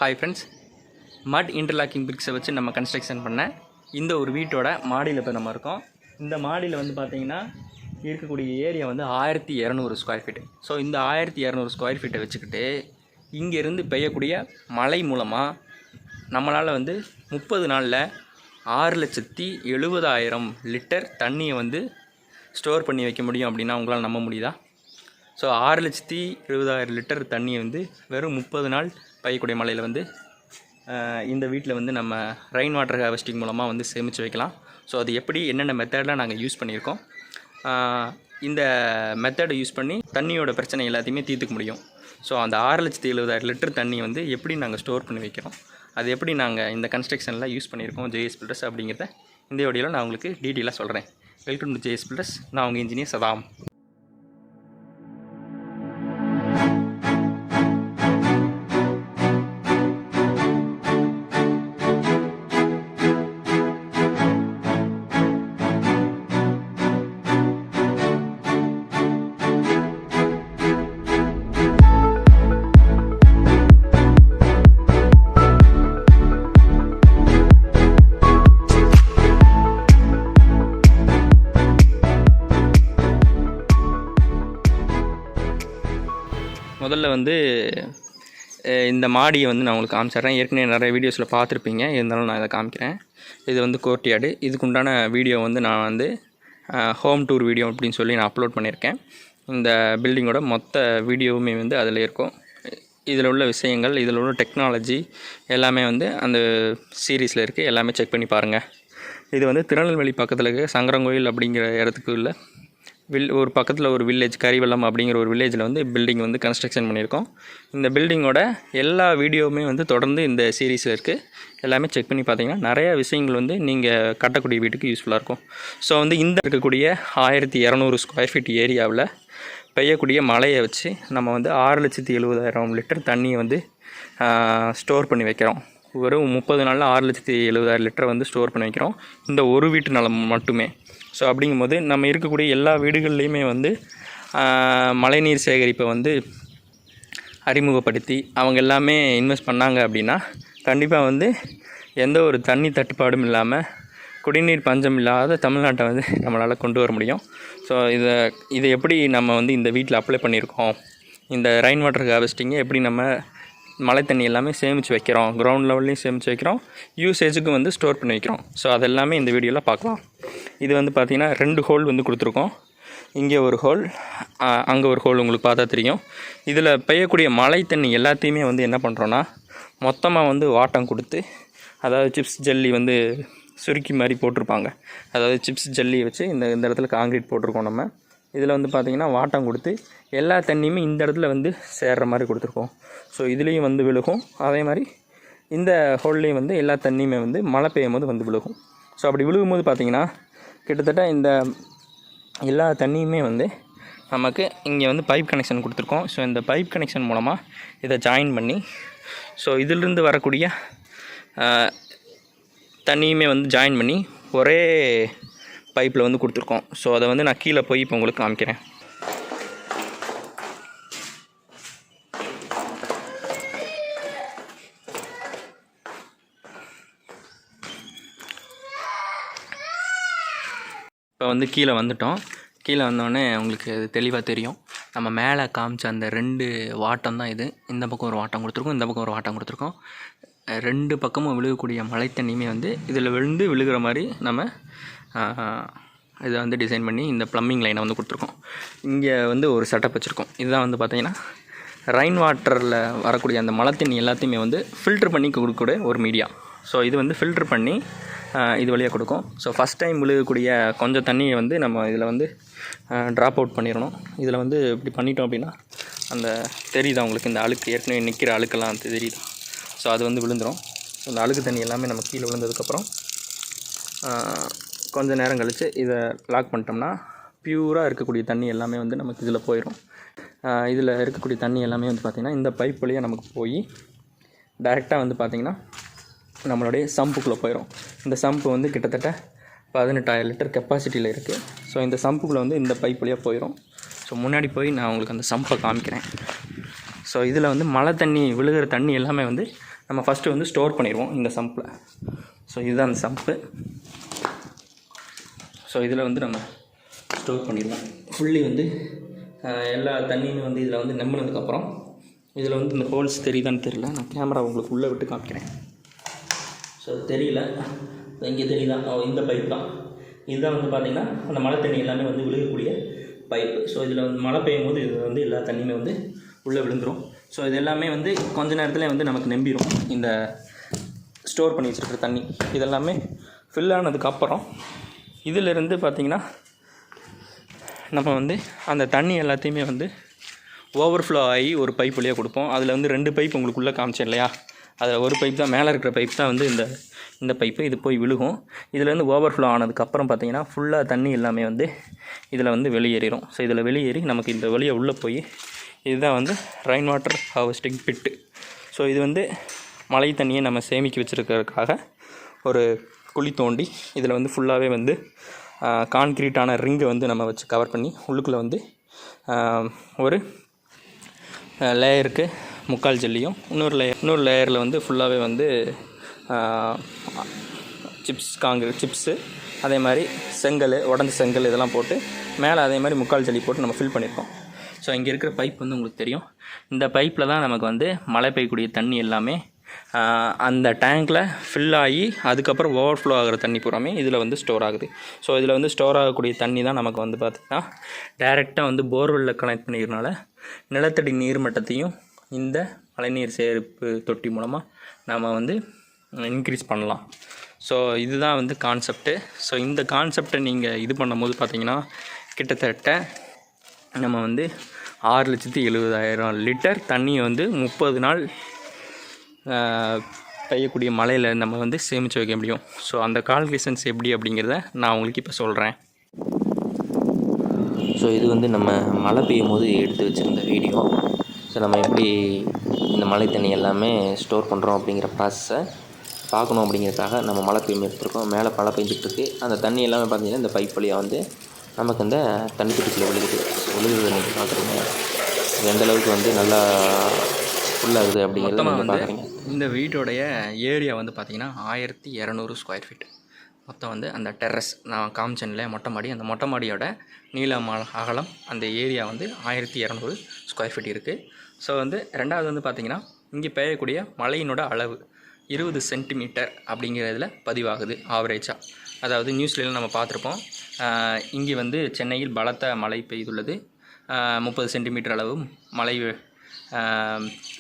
Hi friends, மட் interlocking பிரிக்ஸை வச்சு நம்ம கன்ஸ்ட்ரக்ஷன் பண்ண இந்த ஒரு வீட்டோட மாடியில் இப்போ நம்ம இருக்கோம். இந்த மாடியில் வந்து பார்த்திங்கன்னா இருக்கக்கூடிய ஏரியா வந்து 1200 ஸ்கொயர் ஃபீட்டு. ஸோ இந்த 1200 ஸ்கொயர் ஃபீட்டை வச்சுக்கிட்டு இங்கேருந்து பெய்யக்கூடிய மழை மூலமாக நம்மளால் வந்து 30 நாளில் 6,70,000 லிட்டர் தண்ணியை வந்து ஸ்டோர் பண்ணி வைக்க முடியும் அப்படின்னா உங்களால் நம்ப முடியுதா? ஸோ 6,70,000 லிட்டர் தண்ணியை வந்து வெறும் 30 நாள் பெய்யக்கூடிய மழையில் வந்து இந்த வீட்டில் வந்து நம்ம ரெயின் வாட்டர் ஹார்வெஸ்டிங் மூலமாக வந்து சேமித்து வைக்கலாம். ஸோ அது எப்படி என்னென்ன மெத்தடெலாம் நாங்கள் யூஸ் பண்ணியிருக்கோம், இந்த மெத்தடை யூஸ் பண்ணி தண்ணியோட பிரச்சனை எல்லாத்தையுமே தீர்த்துக்க முடியும். ஸோ அந்த 6,70,000 லிட்டர் தண்ணி வந்து எப்படி நாங்கள் ஸ்டோர் பண்ணி வைக்கிறோம், அது எப்படி நாங்கள் இந்த கன்ஸ்ட்ரக்ஷனில் யூஸ் பண்ணியிருக்கோம் JS பில்டர்ஸ் அப்படிங்கிறத இந்த வீடியோவில் நான் உங்களுக்கு டீட்டெயிலாக சொல்கிறேன். Welcome to JS builders. நான் உங்கள் இன்ஜினியர் சதாம். முதல்ல வந்து இந்த மாடியை வந்து நான் உங்களுக்கு காமிச்சிட்றேன். ஏற்கனவே நிறைய வீடியோஸில் பார்த்துருப்பீங்க, இருந்தாலும் நான் இதை காமிக்கிறேன். இது வந்து கோர்ட்யார்டு. இதுக்குண்டான வீடியோ வந்து நான் வந்து ஹோம் டூர் வீடியோ அப்படின்னு சொல்லி நான் அப்லோட் பண்ணியிருக்கேன். இந்த பில்டிங்கோட மொத்த வீடியோவுமே வந்து அதில் இருக்கும். இதில் உள்ள விஷயங்கள், இதில் உள்ள டெக்னாலஜி எல்லாமே வந்து அந்த சீரீஸில் இருக்குது. எல்லாமே செக் பண்ணி பாருங்கள். இது வந்து திருநெல்வேலி பக்கத்தில் இருக்க சங்கரங்கோயில் அப்படிங்கிற இடத்துக்கு உள்ள ஒரு பக்கத்தில் ஒரு வில்லேஜ், கரிவெல்லம் அப்படிங்கிற ஒரு வில்லேஜில் வந்து பில்டிங் வந்து கன்ஸ்ட்ரக்ஷன் பண்ணியிருக்கோம். இந்த பில்டிங்கோட எல்லா வீடியோவுமே வந்து தொடர்ந்து இந்த சீரீஸில் இருக்குது. எல்லாமே செக் பண்ணி பார்த்தீங்கன்னா நிறைய விஷயங்கள் வந்து நீங்கள் கட்டக்கூடிய வீட்டுக்கு யூஸ்ஃபுல்லாக இருக்கும். ஸோ வந்து இந்த இருக்கக்கூடிய 1200 ஸ்கொயர் ஃபீட் ஏரியாவில் பெய்யக்கூடிய மழையை வச்சு நம்ம வந்து 6,70,000 லிட்டர் தண்ணியை வந்து ஸ்டோர் பண்ணி வைக்கிறோம். வெறும் 30 நாளில் 6,70,000 லிட்டரை வந்து ஸ்டோர் பண்ணி வைக்கிறோம், இந்த ஒரு வீட்டு நிலம் மட்டுமே. ஸோ அப்படிங்கும்போது நம்ம இருக்கக்கூடிய எல்லா வீடுகள்லேயுமே வந்து மழைநீர் சேகரிப்பை வந்து அறிமுகப்படுத்தி அவங்க எல்லாமே இன்வெஸ்ட் பண்ணாங்க அப்படின்னா கண்டிப்பாக வந்து எந்த ஒரு தண்ணி தட்டுப்பாடும் இல்லாமல் குடிநீர் பஞ்சம் இல்லாத தமிழ்நாட்டை வந்து நம்மளால் கொண்டு வர முடியும். ஸோ இதை எப்படி நம்ம வந்து இந்த வீட்டில் அப்ளை பண்ணியிருக்கோம், இந்த ரெயின் வாட்டர் ஹார்வெஸ்டிங்கை எப்படி நம்ம மழை தண்ணி எல்லாமே சேமித்து வைக்கிறோம், கிரவுண்ட் லெவல்லையும் சேமித்து வைக்கிறோம், யூசேஜுக்கு வந்து ஸ்டோர் பண்ணி வைக்கிறோம். ஸோ அதெல்லாமே இந்த வீடியோவில் பார்க்கலாம். இது வந்து பார்த்திங்கன்னா 2 ஹோல் வந்து கொடுத்துருக்கோம். இங்கே ஒரு ஹோல், அங்கே ஒரு ஹோல் உங்களுக்கு பார்த்தா தெரியும். இதில் பெய்யக்கூடிய மழை தண்ணி எல்லாத்தையுமே வந்து என்ன பண்ணுறோன்னா மொத்தமாக வந்து வாட்டம் கொடுத்து, அதாவது சிப்ஸ் ஜல்லி வந்து சுருக்கி மாதிரி போட்டிருப்பாங்க, அதாவது சிப்ஸ் ஜல்லியை வச்சு இந்த இடத்துல காங்கிரீட் போட்டிருக்கோம். நம்ம இதில் வந்து பார்த்திங்கன்னா வாட்டம் கொடுத்து எல்லா தண்ணியுமே இந்த இடத்துல வந்து சேர்கிற மாதிரி கொடுத்துருக்கோம். ஸோ இதுலேயும் வந்து விழுகும், அதே மாதிரி இந்த ஹோல்லையும் வந்து எல்லா தண்ணியுமே வந்து மழை பெய்யும் போது வந்து விழுகும். ஸோ அப்படி விழுகும்போது பார்த்திங்கன்னா கிட்டத்தட்ட இந்த எல்லா தண்ணியுமே வந்து நமக்கு இங்கே வந்து பைப் கனெக்ஷன் கொடுத்துருக்கோம். ஸோ இந்த பைப் கனெக்ஷன் மூலமாக இதை ஜாயின் பண்ணி, ஸோ இதிலிருந்து வரக்கூடிய தண்ணியுமே வந்து ஜாயின் பண்ணி ஒரே பைப்பில் வந்து கொடுத்துருக்கோம். ஸோ அதை வந்து நான் கீழே போய் இப்போ உங்களுக்கு காமிக்கிறேன். இப்போ வந்து கீழே வந்துட்டோம். கீழே வந்தோடனே உங்களுக்கு அது தெளிவாக தெரியும். நம்ம மேலே காமிச்ச அந்த 2 வாட்டம் தான் இது. இந்த பக்கம் ஒரு வாட்டம் கொடுத்துருக்கோம், இந்த பக்கம் ஒரு வாட்டம் கொடுத்துருக்கோம். 2 பக்கமும் விழுகக்கூடிய மழை தண்ணியுமே வந்து இதில் விழுகிற மாதிரி நம்ம இதை வந்து டிசைன் பண்ணி இந்த ப்ளம்பிங் லைனை வந்து கொடுத்துருக்கோம். இங்கே வந்து ஒரு செட்டப் வச்சுருக்கோம். இதுதான் வந்து பார்த்திங்கன்னா ரெயின் வாட்டரில் வரக்கூடிய அந்த மழை தண்ணி எல்லாத்தையுமே வந்து ஃபில்டர் பண்ணி கொடுக்கக்கூடிய ஒரு மீடியா. ஸோ இது வந்து ஃபில்டர் பண்ணி இது வழியாக கொடுக்கும். ஸோ ஃபஸ்ட் டைம் விழுகக்கூடிய கொஞ்சம் தண்ணியை வந்து நம்ம இதில் வந்து ட்ராப் அவுட் பண்ணிடணும். இதில் வந்து இப்படி பண்ணிட்டோம் அப்படின்னா அந்த தெரியுதா உங்களுக்கு, இந்த அழுக்கு ஏற்கனவே நிற்கிற அழுக்கெல்லாம் தெரியுது. ஸோ அது வந்து விழுந்துடும். ஸோ அந்த அழுக்கு தண்ணி எல்லாமே நம்ம கீழே விழுந்ததுக்கப்புறம் கொஞ்சம் நேரம் கழித்து இதை லாக் பண்ணிட்டோம்னா பியூராக இருக்கக்கூடிய தண்ணி எல்லாமே வந்து நமக்கு இதில் போயிடும். இதில் இருக்கக்கூடிய தண்ணி எல்லாமே வந்து பார்த்திங்கன்னா இந்த பைப் வழியாக நமக்கு போய் டைரெக்டாக வந்து பார்த்திங்கன்னா நம்மளுடைய சம்புக்குள்ளே போயிடும். இந்த சம்பு வந்து கிட்டத்தட்ட 18,000 லிட்டர் கெப்பாசிட்டியில் இருக்குது. ஸோ இந்த சம்புக்குள்ளே வந்து இந்த பைப் வழியாக போயிடும். ஸோ முன்னாடி போய் நான் உங்களுக்கு அந்த சம்பை காமிக்கிறேன். ஸோ இதில் வந்து மழை தண்ணி விழுகிற தண்ணி எல்லாமே வந்து நம்ம ஃபஸ்ட்டு வந்து ஸ்டோர் பண்ணிடுவோம் இந்த சம்பில். ஸோ இதுதான் அந்த சம்ப்பு. ஸோ இதில் வந்து நம்ம ஸ்டோர் பண்ணிடுவோம். ஃபுல்லி வந்து எல்லா தண்ணியுமே வந்து இதில் வந்து நம்பினதுக்கப்புறம் இதில் வந்து இந்த ஹோல்ஸ் தெரியுதான்னு தெரியல, நான் கேமரா உங்களுக்கு உள்ளே விட்டு காமிக்கிறேன். ஸோ தெரியல, இங்கே தெரியுதா? இந்த பைப் தான். இதுதான் வந்து பார்த்திங்கன்னா அந்த மழை தண்ணி எல்லாமே வந்து விழுகக்கூடிய பைப்பு. ஸோ இதில் வந்து மழை பெய்யும் போது இது வந்து எல்லா தண்ணியுமே வந்து உள்ளே விழுந்துடும். ஸோ இது எல்லாமே வந்து கொஞ்ச நேரத்தில் வந்து நமக்கு நம்பிடும். இந்த ஸ்டோர் பண்ணி வச்சுருக்கிற தண்ணி இதெல்லாமே ஃபில் ஆனதுக்கப்புறம் இதிலிருந்து பார்த்திங்கன்னா நம்ம வந்து அந்த தண்ணி எல்லாத்தையுமே வந்து ஓவர்ஃப்ளோ ஆகி ஒரு பைப் வழியாக கொடுப்போம். அதில் வந்து 2 பைப் உங்களுக்குள்ளே காமிச்சேன் இல்லையா, அதில் ஒரு பைப் தான், மேலே இருக்கிற பைப் தான் வந்து இந்த பைப்பு. இது போய் விழுகும். இதில் வந்து ஓவர்ஃப்ளோ ஆனதுக்கப்புறம் பார்த்திங்கன்னா ஃபுல்லாக தண்ணி எல்லாமே வந்து இதில் வந்து வெளியேறிடும். ஸோ இதில் வெளியேறி நமக்கு இந்த வழியை உள்ளே போய் இதுதான் வந்து ரெயின் வாட்டர் ஹார்வெஸ்டிங் பிட்டு. ஸோ இது வந்து மழை தண்ணியை நம்ம சேமிக்க வச்சுருக்கிறதுக்காக ஒரு குழி தோண்டி இதில் வந்து ஃபுல்லாகவே வந்து கான்க்ரீட்டான ரிங்கை வந்து நம்ம வச்சு கவர் பண்ணி உள்ளுக்குள்ளே வந்து ஒரு லேயருக்கு 3/4 ஜல்லியும் இன்னொரு லேயரில் வந்து ஃபுல்லாகவே வந்து சிப்ஸு அதே மாதிரி செங்கல், உடஞ்ச செங்கல் இதெல்லாம் போட்டு மேலே அதே மாதிரி 3/4 ஜல்லி போட்டு நம்ம ஃபில் பண்ணியிருக்கோம். ஸோ இங்கே இருக்கிற பைப் வந்து உங்களுக்கு தெரியும். இந்த பைப்பில் தான் நமக்கு வந்து மழை பெய்யக்கூடிய தண்ணி எல்லாமே அந்த டேங்க்கில் ஃபில் ஆகி அதுக்கப்புறம் ஓவர்ஃப்ளோ ஆகிற தண்ணி பூராமே இதில் வந்து ஸ்டோர் ஆகுது. ஸோ இதில் வந்து ஸ்டோர் ஆகக்கூடிய தண்ணி தான் நமக்கு வந்து பார்த்திங்கன்னா டைரெக்டாக வந்து போர்வெல்லில் கனெக்ட் பண்ணிக்கிறனால நிலத்தடி நீர்மட்டத்தையும் இந்த மழைநீர் சேகரிப்பு தொட்டி மூலமாக நாம் வந்து இன்க்ரீஸ் பண்ணலாம். ஸோ இதுதான் வந்து கான்செப்ட்டு. ஸோ இந்த கான்செப்டை நீங்கள் இது பண்ணும்போது பார்த்திங்கன்னா கிட்டத்தட்ட நம்ம வந்து 6,70,000 லிட்டர் தண்ணியை வந்து 30 நாள் பெய்யக்கூடிய மழையில் நம்ம வந்து சேமித்து வைக்க முடியும். ஸோ அந்த கால்குலேஷன்ஸ் எப்படி அப்படிங்கிறத நான் உங்களுக்கு இப்போ சொல்கிறேன். ஸோ இது வந்து நம்ம மழை பெய்யும் போது எடுத்து வச்சுருந்த வீடியோ. ஸோ நம்ம எப்படி இந்த மழை தண்ணி எல்லாமே ஸ்டோர் பண்ணுறோம் அப்படிங்கிற ப்ராசஸை பார்க்கணும் அப்படிங்கிறதுக்காக நம்ம மழை பெய்யும் எடுத்துருக்கோம். மேலே மழை பெஞ்சிட்ருக்கு. அந்த தண்ணி எல்லாமே பார்த்திங்கன்னா இந்த பைப் வழியாக வந்து நமக்கு இந்த தண்ணி தொட்டிக்குள்ளே விழுகுது நீங்கள் பார்க்குறீங்க. எந்தளவுக்கு வந்து நல்லா ஃபுல்லாகுது அப்படிங்கிறது நீங்கள் பார்க்குறீங்க. இந்த வீட்டோடைய ஏரியா வந்து பார்த்திங்கன்னா 1200 ஸ்கொயர் ஃபீட். மொத்தம் வந்து அந்த டெரஸ் நான் காமிச்சேன்ல மொட்டை மாடி, அந்த மொட்டை மாடியோட நீளம் அகலம் அந்த ஏரியா வந்து 1200 ஸ்கொயர் ஃபீட் இருக்குது. ஸோ வந்து ரெண்டாவது வந்து பார்த்திங்கன்னா இங்கே பெய்யக்கூடிய மழையினோட அளவு 20 சென்டிமீட்டர் அப்படிங்கிறதுல பதிவாகுது ஆவரேஜாக. அதாவது நியூஸ்லாம் நம்ம பார்த்துருப்போம். இங்கே வந்து சென்னையில் பலத்த மழை பெய்துள்ளது, 30 சென்டிமீட்டர் அளவு மழை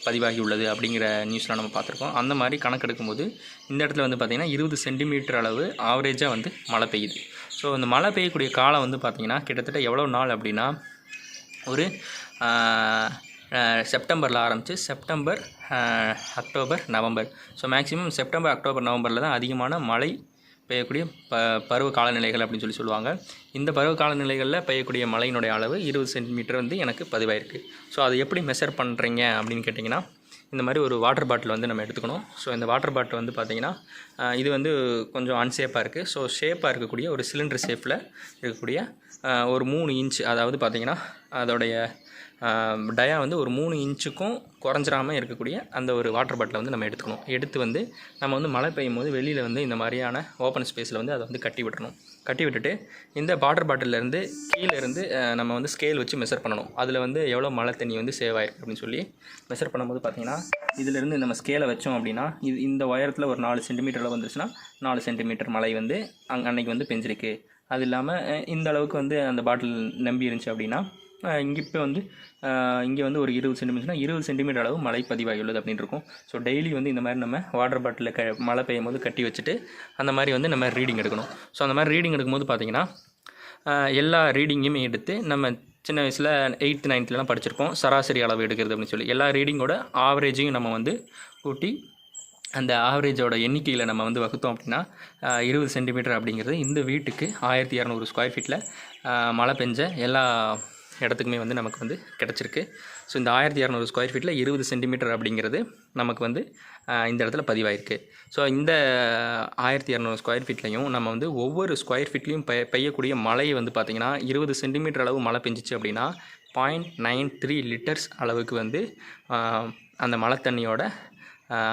பதிவாகி உள்ளது அப்படிங்கிற நியூஸ்லாம் நம்ம பார்த்துருக்கோம். அந்த மாதிரி கணக்கெடுக்கும் போது இந்த இடத்துல வந்து பார்த்திங்கன்னா 20 சென்டிமீட்டர் அளவு ஆவரேஜாக வந்து மழை பெய்யுது. ஸோ இந்த மழை பெய்யக்கூடிய காலம் வந்து பார்த்திங்கன்னா கிட்டத்தட்ட எவ்வளோ நாள் அப்படின்னா ஒரு செப்டம்பரில் ஆரம்பித்து September, October, November. So maximum September, October, நவம்பரில் தான் அதிகமான மழை பெய்யக்கூடிய பருவ காலநிலைகள் அப்படின்னு சொல்லுவாங்க. இந்த பருவ காலநிலைகளில் பெய்யக்கூடிய மழையினுடைய அளவு 20 சென்டிமீட்டர் வந்து எனக்கு பதிவாயிருக்கு. ஸோ அதை எப்படி மெஷர் பண்ணுறீங்க அப்படின்னு கேட்டிங்கன்னா இந்த மாதிரி ஒரு வாட்டர் பாட்டில் வந்து நம்ம எடுத்துக்கணும். ஸோ இந்த வாட்டர் பாட்டில் வந்து பார்த்திங்கன்னா இது வந்து கொஞ்சம் அன்ஷேப்பாக இருக்குது. ஸோ ஷேப்பாக இருக்கக்கூடிய ஒரு சிலிண்டர் ஷேப்பில் இருக்கக்கூடிய ஒரு 3 இன்ச், அதாவது பார்த்திங்கன்னா அதோடைய டயா வந்து ஒரு 3 இன்ச்சுக்கும் குறைஞ்சிராமல் இருக்கக்கூடிய அந்த ஒரு வாட்டர் பாட்டிலை வந்து நம்ம எடுத்துக்கணும். எடுத்து வந்து நம்ம வந்து மழை பெய்யும் போது வெளியில் வந்து இந்த மாதிரியான ஓப்பன் ஸ்பேஸில் வந்து அதை வந்து கட்டி விட்டுறணும். கட்டி விட்டுட்டு இந்த வாட்டர் பாட்டிலேருந்து கீழேருந்து நம்ம வந்து ஸ்கேல் வச்சு மெஷர் பண்ணணும். அதில் வந்து எவ்வளோ மழை தண்ணி வந்து சேவ் ஆகிருக்கு அப்படின்னு சொல்லி மெஷர் பண்ணும்போது பார்த்திங்கன்னா இதிலேருந்து நம்ம ஸ்கேலை வச்சோம் அப்படின்னா இந்த உயரத்தில் ஒரு 4 சென்டிமீட்டரில் வந்துருச்சுன்னா 4 சென்டிமீட்டர் மழை வந்து அன்னைக்கு வந்து பெஞ்சிருக்கு. அது இல்லாமல் இந்த அளவுக்கு வந்து அந்த பாட்டில் நம்பி இருந்துச்சு அப்படின்னா இங்கே வந்து ஒரு 20 சென்டிமீட்டர்னா 20 சென்டிமீட்டர் அளவு மழை பதிவாகியுள்ளது அப்படின்னு இருக்கும். ஸோ டெய்லி வந்து இந்த மாதிரி நம்ம வாட்டர் பாட்டிலில் மழை பெய்யும் போது கட்டி வச்சுட்டு அந்த மாதிரி வந்து நம்ம ரீடிங் எடுக்கணும். ஸோ அந்த மாதிரி ரீடிங் எடுக்கும்போது பார்த்திங்கன்னா எல்லா ரீடிங்கையுமே எடுத்து நம்ம சின்ன வயசில் 8th 9th படிச்சிருப்போம் சராசரி அளவு எடுக்கிறது அப்படின்னு சொல்லி. எல்லா ரீடிங்கோட ஆவரேஜையும் நம்ம வந்து கூட்டி அந்த ஆவரேஜோட எண்ணிக்கையில் நம்ம வந்து வகுத்தோம் அப்படின்னா 20 சென்டிமீட்டர் அப்படிங்கிறது இந்த வீட்டுக்கு 1200 ஸ்கொயர் ஃபீட்டில் மழை பெஞ்ச எல்லா இடத்துக்குமே வந்து நமக்கு வந்து கிடச்சிருக்கு. ஸோ இந்த 1200 ஸ்கொயர் ஃபீட்டில் 20 சென்டிமீட்டர் அப்படிங்கிறது நமக்கு வந்து இந்த இடத்துல பதிவாயிருக்கு. ஸோ இந்த 1200 ஸ்கொயர் ஃபீட்லையும் நம்ம வந்து ஒவ்வொரு ஸ்கொயர் ஃபீட்லேயும் பெய்யக்கூடிய மழை வந்து பார்த்திங்கன்னா 20 சென்டிமீட்டர் அளவு மழை பெஞ்சிச்சு அப்படின்னா 0.93 லிட்டர்ஸ் அளவுக்கு வந்து அந்த மழை தண்ணியோட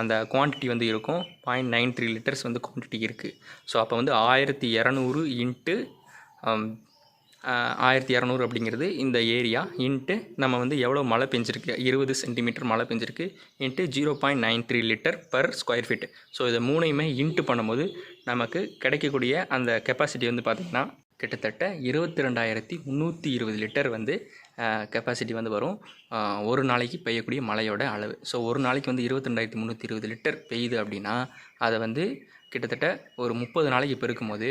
அந்த குவான்டிட்டி வந்து இருக்கும். 0.93 லிட்டர்ஸ் வந்து குவான்டிட்டி இருக்குது. ஸோ அப்போ வந்து 1200 இன்ட்டு 1200 அப்படிங்கிறது இந்த ஏரியா இன்ட்டு நம்ம வந்து எவ்வளோ மழை பெஞ்சிருக்கு, 20 சென்டிமீட்டர் மழை பெஞ்சிருக்கு into 0.93 litre per square feet. So இதை மூணையுமே இன்ட்டு பண்ணும்போது நமக்கு கிடைக்கக்கூடிய அந்த கெப்பாசிட்டி வந்து பார்த்திங்கன்னா கிட்டத்தட்ட 22,320 லிட்டர் வந்து கெப்பாசிட்டி வந்து வரும் ஒரு நாளைக்கு பெய்யக்கூடிய மழையோட அளவு. ஸோ ஒரு நாளைக்கு வந்து 22,320 லிட்டர் பெய்யுது அப்படின்னா அதை வந்து கிட்டத்தட்ட ஒரு 30 நாளைக்கு பெருக்கும்போது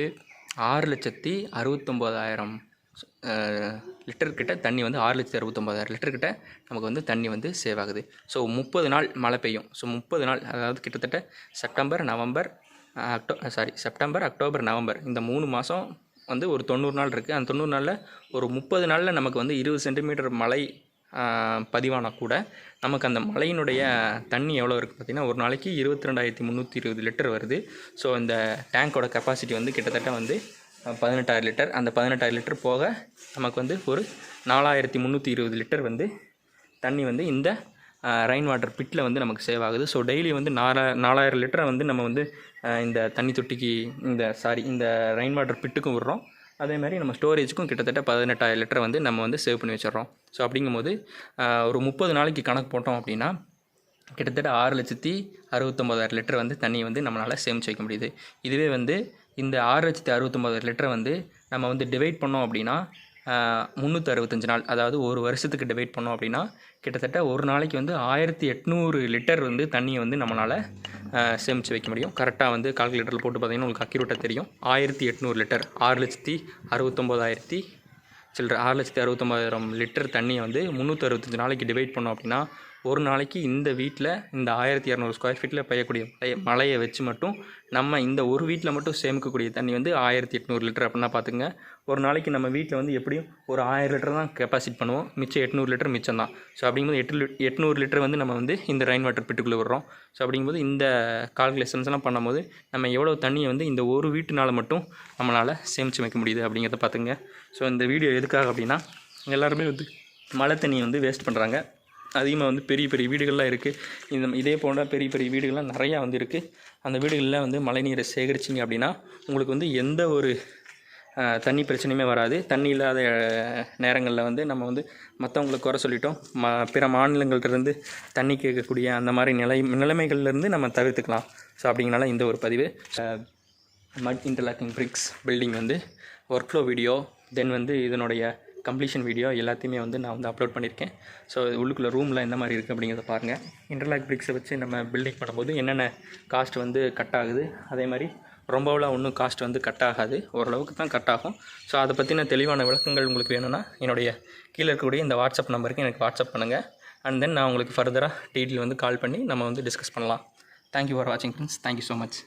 6,69,000 லிட்டர் கிட்ட தண்ணி வந்து 6,69,000 லிட்டர் கிட்ட நமக்கு வந்து தண்ணி வந்து சேவ் ஆகுது. ஸோ 30 நாள் மழை பெய்யும். ஸோ 30 நாள், அதாவது கிட்டத்தட்ட செப்டம்பர், அக்டோபர், நவம்பர் இந்த 3 மாதம் வந்து ஒரு 90 நாள் இருக்குது. அந்த 90 நாளில் ஒரு 30 நாளில் நமக்கு வந்து 20 சென்டிமீட்டர் மழை பதிவானால் கூட நமக்கு அந்த மழையினுடைய தண்ணி எவ்வளோ இருக்குது பார்த்திங்கன்னா ஒரு நாளைக்கு 22,320 லிட்டர் வருது. ஸோ இந்த டேங்கோட கெப்பாசிட்டி வந்து கிட்டத்தட்ட வந்து 18,000 லிட்டர். அந்த 18,000 லிட்டர் போக நமக்கு வந்து ஒரு 4,320 லிட்டர் வந்து தண்ணி வந்து இந்த ரெயின் வாட்டர் பிட்டில் வந்து நமக்கு சேவ் ஆகுது. ஸோ டெய்லி வந்து 4,000 லிட்டரை வந்து நம்ம வந்து இந்த தண்ணி தொட்டிக்கு இந்த ரெயின் வாட்டர் பிட்டுக்கும் விடுறோம். அதே மாதிரி நம்ம ஸ்டோரேஜுக்கும் கிட்டத்தட்ட 18,000 லிட்டரை வந்து நம்ம வந்து சேவ் பண்ணி வச்சிடறோம். ஸோ அப்படிங்கும்போது ஒரு 30 நாளைக்கு கணக்கு போட்டோம் அப்படின்னா கிட்டத்தட்ட 6,69,000 லிட்டர் வந்து தண்ணி வந்து நம்மளால் சேமித்து வைக்க முடியுது. இதுவே வந்து இந்த 6,69,000 லிட்டரை வந்து நம்ம வந்து டிவைட் பண்ணோம் அப்படின்னா 365 நாள், அதாவது ஒரு வருஷத்துக்கு டிவைட் பண்ணோம் அப்படின்னா கிட்டத்தட்ட ஒரு நாளைக்கு வந்து 1,800 லிட்டர் வந்து தண்ணியை வந்து நம்மளால் சேமித்து வைக்க முடியும். கரெக்டாக வந்து கால்குலேட்டரில் போட்டு பார்த்திங்கன்னா உங்களுக்கு அக்யூரேட்டாக தெரியும். 1,800 லிட்டர் 6,69,000 லிட்டர் தண்ணியை வந்து 365 நாளைக்கு டிவைட் பண்ணோம் அப்படின்னா ஒரு நாளைக்கு இந்த வீட்டில் இந்த 1,200 ஸ்கொயர் ஃபீட்டில் பெய்யக்கூடிய மழையை வச்சு மட்டும் நம்ம இந்த ஒரு வீட்டில் மட்டும் சேமிக்கக்கூடிய தண்ணி வந்து 1,800 லிட்டர் அப்படின்னா பார்த்துங்க. ஒரு நாளைக்கு நம்ம வீட்டில் வந்து எப்படியும் ஒரு 1000 லிட்டர் தான் கெப்பாசிட்டி பண்ணுவோம், மிச்சம் 800 லிட்டர் மிச்சம் தான். ஸோ அப்படிங்கும்போது 800 லிட்டர் வந்து நம்ம வந்து இந்த ரெயின் வாட்டர் பிட்டுக்குள்ளே விடுறோம். ஸோ அப்படிங்கும்போது இந்த கால்குலேஷன்ஸ்லாம் பண்ணும்போது நம்ம எவ்வளோ தண்ணியை வந்து இந்த ஒரு வீட்டுனால் மட்டும் நம்மளால் சேமித்து வைக்க முடியுது அப்படிங்கிறத பார்த்துங்க. ஸோ இந்த வீடியோ எதுக்காக அப்படின்னா எல்லாருமே வந்து மழை தண்ணியை வந்து வேஸ்ட் பண்ணுறாங்க. அதிகமாக வந்து பெரிய பெரிய வீடுகள்லாம் இருக்குது. இதே போன்ற பெரிய பெரிய வீடுகள்லாம் நிறையா வந்து இருக்குது. அந்த வீடுகளில் வந்து மழை நீரை சேகரிச்சிங்க அப்படின்னா உங்களுக்கு வந்து எந்த ஒரு தண்ணி பிரச்சனையுமே வராது. தண்ணி இல்லாத நேரங்களில் வந்து நம்ம வந்து மற்றவங்களை குறை சொல்லிட்டோம், பிற மாநிலங்கள்கிட்டருந்து தண்ணி கேட்கக்கூடிய அந்த மாதிரி நிலைமைகள்லேருந்து நம்ம தவிர்த்துக்கலாம். ஸோ அப்படிங்கனால இந்த ஒரு பதிவு மட் இன்டர்லாக்கிங் பிரிக்ஸ் பில்டிங் வந்து ஒர்க் ஃப்ளோ வீடியோ, தென் வந்து இதனுடைய கம்ப்ளீஷன் வீடியோ எல்லாத்தையுமே வந்து நான் வந்து அப்லோட் பண்ணியிருக்கேன். ஸோ உள்ளுக்குள்ளே ரூமில் எந்த மாதிரி இருக்குது அப்படிங்கிறத பாருங்கள். இன்டர்லாக் பிரிக்ஸை வச்சு நம்ம பில்டிங் பண்ணும்போது என்னென்ன காஸ்ட் வந்து கட் ஆகுது, அதே மாதிரி ரொம்பலாம் ஒன்றும் காஸ்ட் வந்து கட் ஆகாது, ஓரளவுக்கு தான் கட் ஆகும். ஸோ அதை பற்றின தெளிவான விளக்கங்கள் உங்களுக்கு வேணும்னா என்னுடைய கீழே இருக்கக்கூடிய இந்த வாட்ஸ்அப் நம்பருக்கு எனக்கு வாட்ஸ்அப் பண்ணுங்கள். அண்ட் தென் நான் உங்களுக்கு ஃபர்தராக டீட்டெயில் வந்து கால் பண்ணி நம்ம வந்து டிஸ்கஸ் பண்ணலாம். தேங்க்யூ ஃபார் வாட்சிங் ஃப்ரெண்ட்ஸ். Thank you so much.